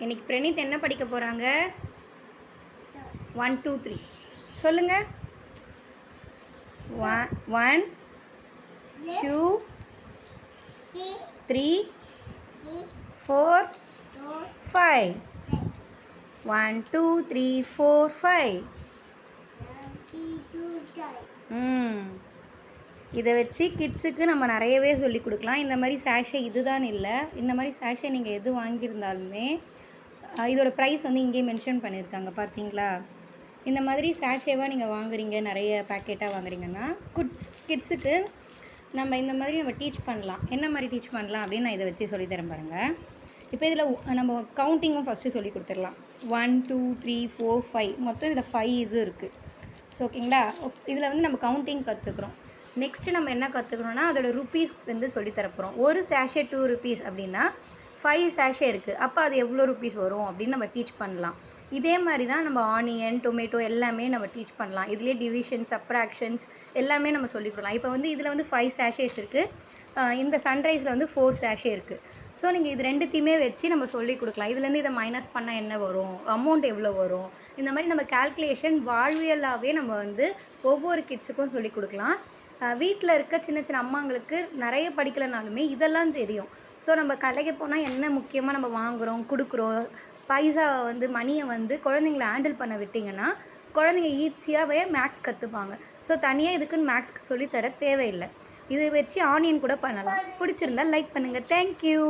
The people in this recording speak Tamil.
இன்னைக்கு பிரணீத் என்ன படிக்க போகிறாங்க? 1 2 3 சொல்லுங்க. 1 2 3 4 5 1 2 3 4 5 இதை வச்சு கிட்ஸுக்கு நம்ம நிறையவே சொல்லி கொடுக்கலாம். இந்த மாதிரி சேஷே இதுதான் இல்லை, இந்த மாதிரி சேஷே நீங்கள் எது வாங்கியிருந்தாலுமே இதோட ப்ரைஸ் வந்து இங்கே மென்ஷன் பண்ணியிருக்காங்க பார்த்தீங்களா? இந்த மாதிரி சேஷேவாக நீங்கள் வாங்குறீங்க, நிறைய பேக்கெட்டாக வாங்குறீங்கன்னா கிட்ஸுக்கு நம்ம இந்த மாதிரி நம்ம டீச் பண்ணலாம். என்ன மாதிரி டீச் பண்ணலாம் அப்படின்னு நான் இதை வச்சு சொல்லித்தரேன் பாருங்கள். இப்போ இதில் நம்ம கவுண்டிங்கும் ஃபஸ்ட்டு சொல்லி கொடுத்துடலாம். 1 2 3 4 5 மொத்தம் இதில் 5 இது இருக்குது. ஸோ ஓகேங்களா? இதில் வந்து நம்ம கவுண்டிங் கற்றுக்குறோம். நெக்ஸ்ட்டு நம்ம என்ன கற்றுக்கணும்னா அதோட ருப்பீஸ் வந்து சொல்லித்தரப்போகிறோம். ஒரு சேஷே 2 rupees அப்படின்னா 5 சேஷே இருக்குது, அப்போ அது எவ்வளோ ருப்பீஸ் வரும் அப்படின்னு நம்ம டீச் பண்ணலாம். இதே மாதிரி தான் நம்ம ஆனியன், டொமேட்டோ எல்லாமே நம்ம டீச் பண்ணலாம். இதுலேயே டிவிஷன், சப்ராக்ஷன்ஸ் எல்லாமே நம்ம சொல்லிக் கொடுக்கலாம். இப்போ வந்து இதில் வந்து 5 சேஷேஸ் இருக்குது, இந்த சன்ரைஸில் வந்து 4 சேஷே இருக்குது. ஸோ நீங்கள் இது ரெண்டுத்தையுமே வச்சு நம்ம சொல்லிக் கொடுக்கலாம். இதுலேருந்து இதை மைனஸ் பண்ணால் என்ன வரும், அமௌண்ட் எவ்வளோ வரும், இந்த மாதிரி நம்ம கால்குலேஷன் வாழ்வியலாகவே நம்ம வந்து ஒவ்வொரு கிட்ஸுக்கும் சொல்லிக் கொடுக்கலாம். வீட்டில் இருக்க சின்ன சின்ன அம்மாங்களுக்கு நிறைய படிக்கலைனாலுமே இதெல்லாம் தெரியும். ஸோ நம்ம கடைக்கு போனால் என்ன முக்கியமாக நம்ம வாங்குகிறோம், கொடுக்குறோம், பைசாவை வந்து மணியை வந்து குழந்தைங்கள ஹேண்டில் பண்ண விட்டிங்கன்னா குழந்தைங்க ஈஸியாகவே மேக்ஸ் கற்றுப்பாங்க. ஸோ தனியாக இதுக்குன்னு மேக்ஸ் சொல்லித்தர தேவையில்லை. இதை வச்சு ஆனியன் கூட பண்ணலாம். பிடிச்சிருந்தா லைக் பண்ணுங்கள். தேங்க்யூ.